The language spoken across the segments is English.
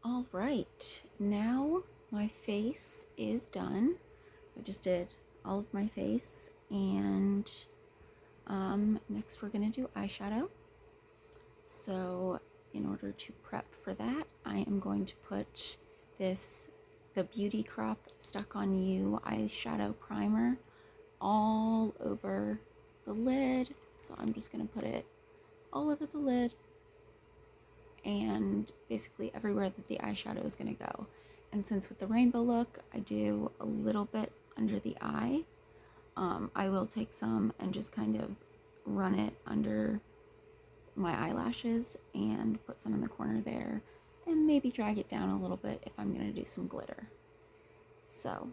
All right, now my face is done. I just did all of my face, and next we're gonna do eyeshadow. So in order to prep for that, I am going to put the Beauty Crop Stuck on You eyeshadow primer all over the lid. So I'm just gonna put it all over the lid and basically everywhere that the eyeshadow is going to go. And since with the rainbow look, I do a little bit under the eye, I will take some and just kind of run it under my eyelashes and put some in the corner there and maybe drag it down a little bit if I'm going to do some glitter. So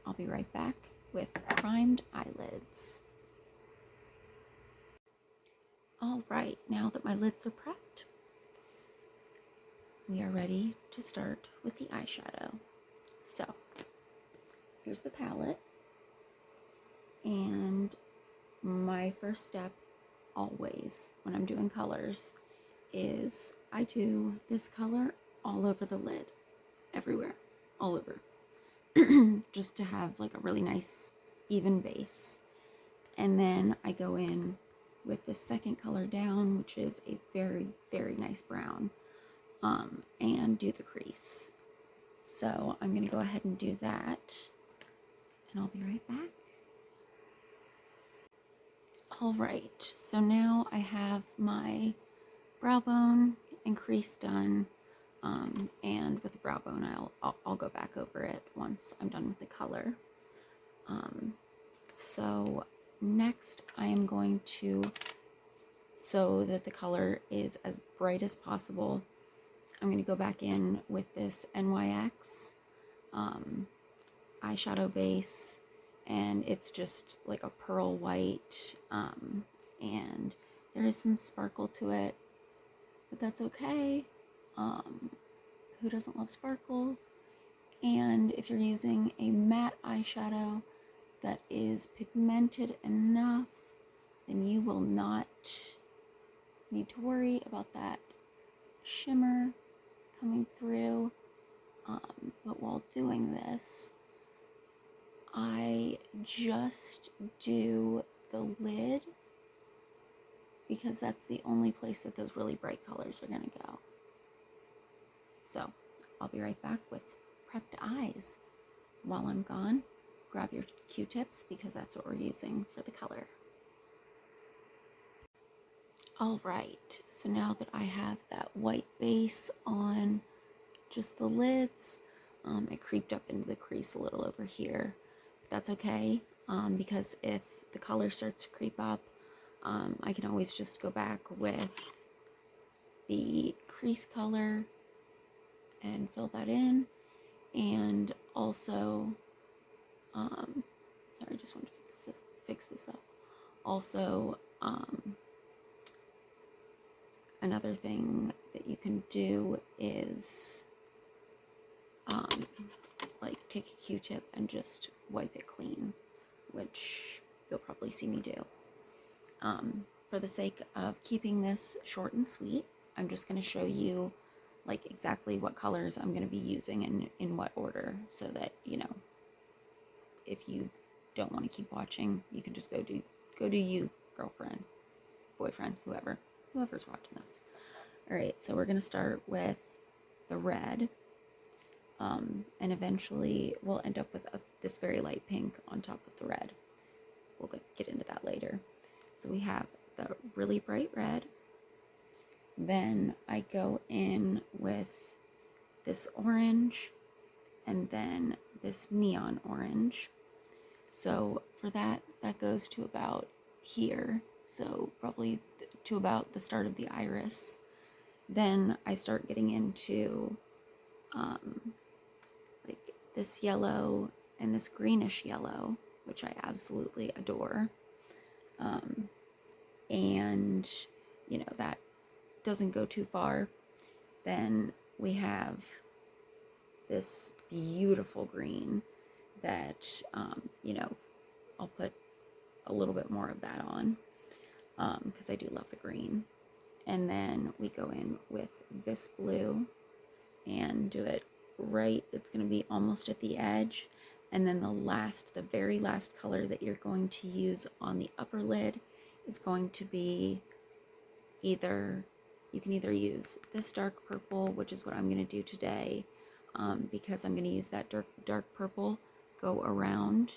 I'll be right back with primed eyelids. All right, now that my lids are prepped, we are ready to start with the eyeshadow. So here's the palette, and my first step always when I'm doing colors is I do this color all over the lid, everywhere, all over, just to have like a really nice even base. And then I go in with the second color down, which is a very, very nice brown, and do the crease. So I'm gonna go ahead and do that, and I'll be right back. All right, so now I have my brow bone and crease done, and with the brow bone, I'll go back over it once I'm done with the color. So next I am going to, so that the color is as bright as possible, I'm going to go back in with this NYX eyeshadow base, and it's just like a pearl white, and there is some sparkle to it, but that's okay. Who doesn't love sparkles? And if you're using a matte eyeshadow that is pigmented enough, then you will not need to worry about that shimmer coming through. But while doing this, I just do the lid because that's the only place that those really bright colors are gonna go. So I'll be right back with prepped eyes. While I'm gone, grab your Q-tips because that's what we're using for the color. All right, so now that I have that white base on just the lids, it creeped up into the crease a little over here, but that's okay, because if the color starts to creep up, I can always just go back with the crease color and fill that in. And also, sorry, I just want to fix this up. Also, another thing that you can do is like take a Q-tip and just wipe it clean, which you'll probably see me do. For the sake of keeping this short and sweet, I'm just going to show you like exactly what colors I'm going to be using and in what order, so that, you know, if you don't want to keep watching, you can just go do you, girlfriend, boyfriend, whoever's watching this. All right, so we're going to start with the red, and eventually we'll end up with this very light pink on top of the red. We'll get into that later. So we have the really bright red. Then I go in with this orange, and then this neon orange. So for that goes to about here, so probably to about the start of the iris. Then I start getting into like this yellow and this greenish yellow, which I absolutely adore. And you know, that doesn't go too far. Then we have this beautiful green that, you know, I'll put a little bit more of that on, because I do love the green. And then we go in with this blue and do it right. It's going to be almost at the edge. And then the very last color that you're going to use on the upper lid is going to be you can either use this dark purple, which is what I'm going to do today, because I'm going to use that dark purple, go around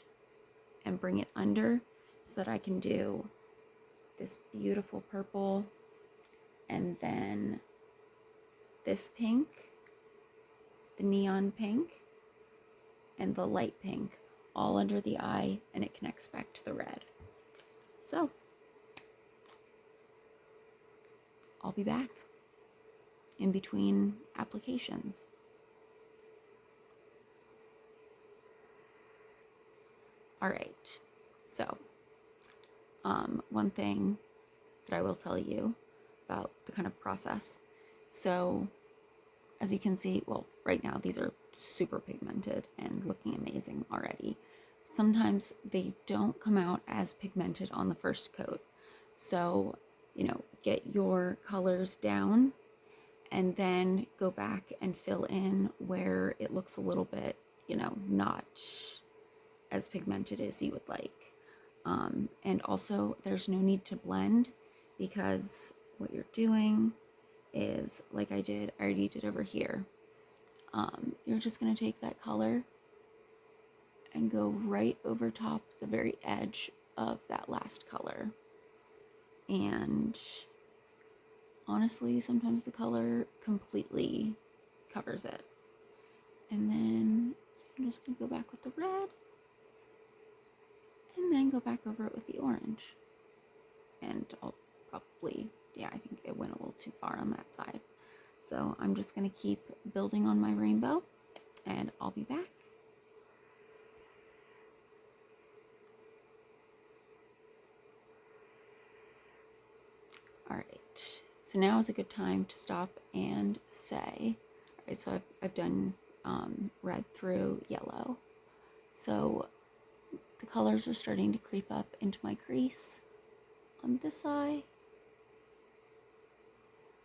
and bring it under so that I can do this beautiful purple, and then this pink, the neon pink, and the light pink all under the eye, and it connects back to the red. So I'll be back in between applications. All right, so one thing that I will tell you about the kind of process. So as you can see, well, right now these are super pigmented and looking amazing already. Sometimes they don't come out as pigmented on the first coat. So, get your colors down and then go back and fill in where it looks a little bit, not as pigmented as you would like. And also, there's no need to blend, because what you're doing is, like I already did over here. You're just going to take that color and go right over top the very edge of that last color. And honestly, sometimes the color completely covers it. And then I'm just going to go back with the red, and then go back over it with the orange. And I'll probably, I think it went a little too far on that side. So I'm just going to keep building on my rainbow, and I'll be back. All right, so now is a good time to stop and say, all right, so I've done red through yellow. So the colors are starting to creep up into my crease on this eye.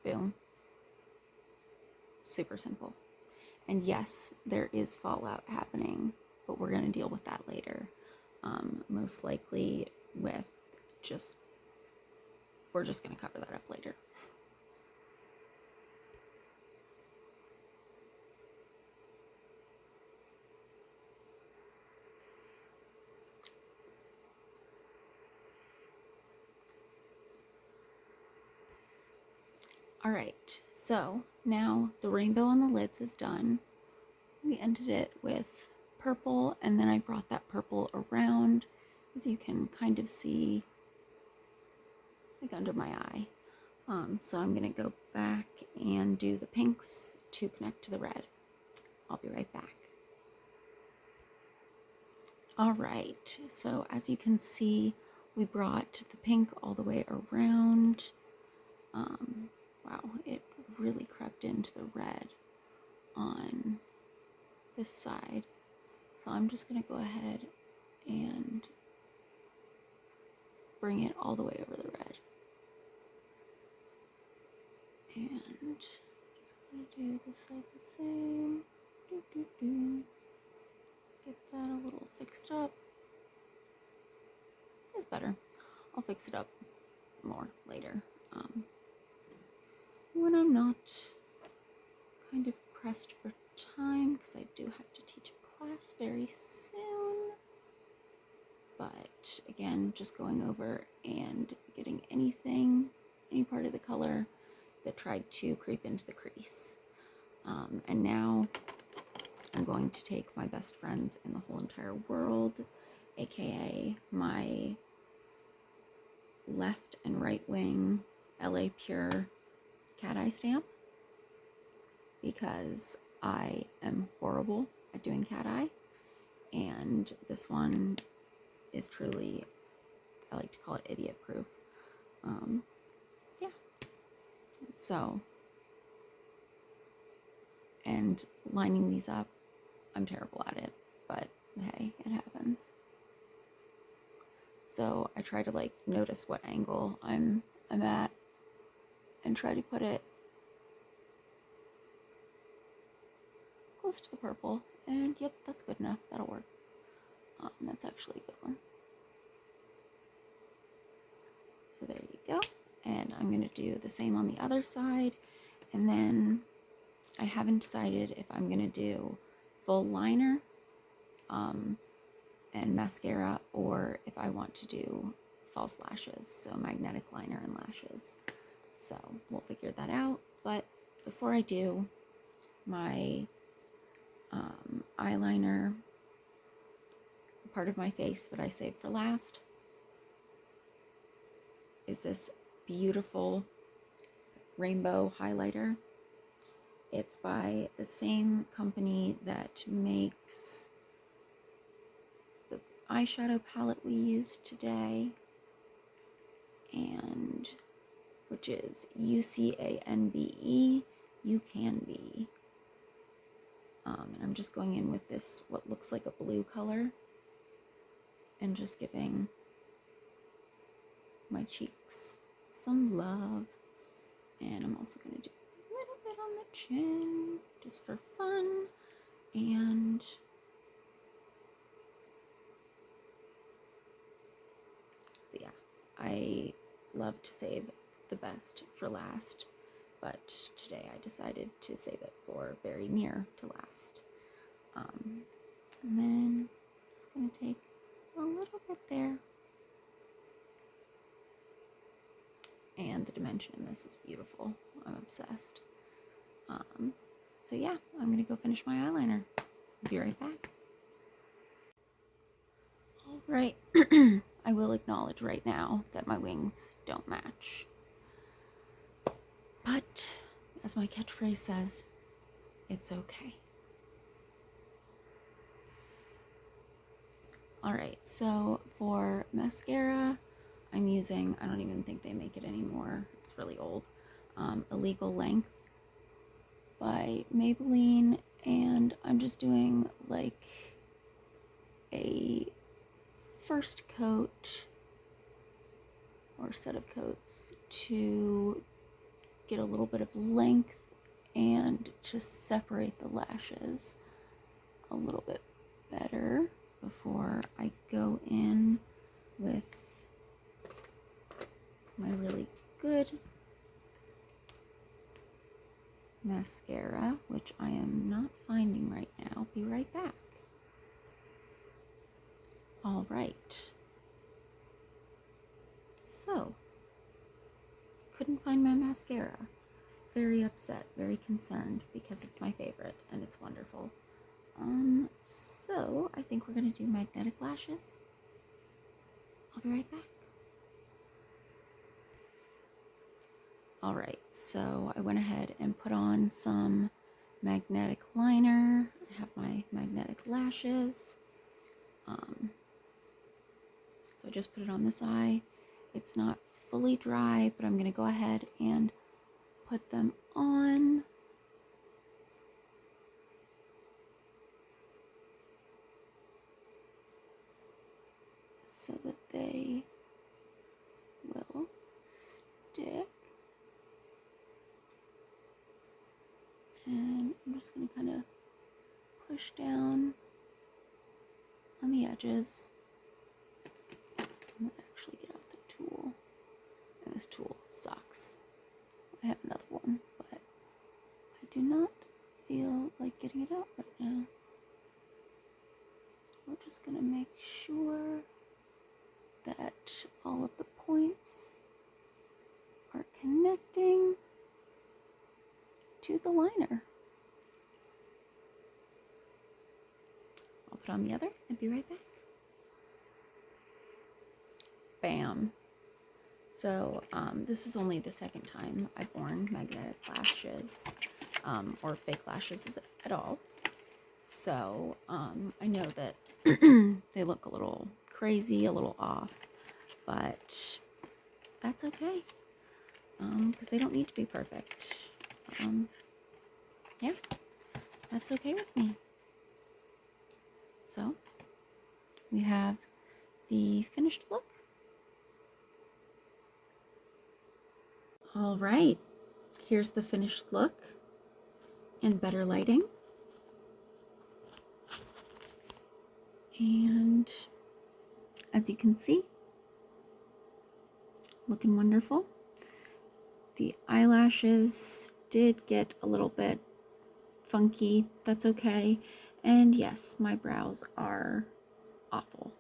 Boom. Super simple. And yes, there is fallout happening, but we're going to deal with that later. Most likely we're just going to cover that up later. All right, so now the rainbow on the lids is done. We ended it with purple, and then I brought that purple around, as you can kind of see, like under my eye. So I'm going to go back and do the pinks to connect to the red. I'll be right back. All right, so as you can see, we brought the pink all the way around. Wow, it really crept into the red on this side. So I'm just going to go ahead and bring it all the way over the red. And just going to do this side the same. Get that a little fixed up. It's better. I'll fix it up more later. When I'm not kind of pressed for time, because I do have to teach a class very soon. But again, just going over and getting any part of the color that tried to creep into the crease. And now I'm going to take my best friends in the whole entire world, aka my left and right wing LA Pure cat eye stamp, because I am horrible at doing cat eye, and this one is truly, I like to call it idiot proof. Yeah. So, and lining these up, I'm terrible at it, but hey, it happens. So I try to notice what angle I'm at and try to put it close to the purple. And yep, that's good enough. That'll work. That's actually a good one. So there you go. And I'm going to do the same on the other side. And then I haven't decided if I'm going to do full liner and mascara, or if I want to do false lashes, so magnetic liner and lashes. So we'll figure that out. But before I do, my eyeliner, the part of my face that I saved for last, is this beautiful rainbow highlighter. It's by the same company that makes the eyeshadow palette we used today, and which is UCANBE, You Can Be. And I'm just going in with this, what looks like a blue color, and just giving my cheeks some love. And I'm also going to do a little bit on the chin, just for fun. And so yeah, I love to save the best for last, but today I decided to save it for very near to last. And then just going to take a little bit there. And the dimension in this is beautiful. I'm obsessed. So yeah, I'm going to go finish my eyeliner. Be right back. All right. I will acknowledge right now that my wings don't match. But as my catchphrase says, it's okay. Alright, so for mascara, I'm using, I don't even think they make it anymore, it's really old, Illegal Length by Maybelline, and I'm just doing like a first coat or set of coats to get a little bit of length and to separate the lashes a little bit better before I go in with my really good mascara, which I am not finding right now. I'll be right back. All right. So, couldn't find my mascara. Very upset, very concerned, because it's my favorite and it's wonderful. So I think we're gonna do magnetic lashes. I'll be right back. All right, so I went ahead and put on some magnetic liner. I have my magnetic lashes. So I just put it on this eye. It's not fully dry, but I'm gonna go ahead and put them on. So that they will stick. And I'm just going to kind of push down on the edges. I'm going to actually get out the tool. And this tool sucks. I have another one, but I do not feel like getting it out right now. We're just going to make sure that all of the points are connecting to the liner. I'll put on the other and be right back. Bam. So this is only the second time I've worn magnetic lashes or fake lashes at all. So I know that they look a little crazy, a little off, but that's okay, because they don't need to be perfect. Yeah, that's okay with me. So we have the finished look. All right, here's the finished look in better lighting. And as you can see, looking wonderful. The eyelashes did get a little bit funky. That's okay. And yes, my brows are awful.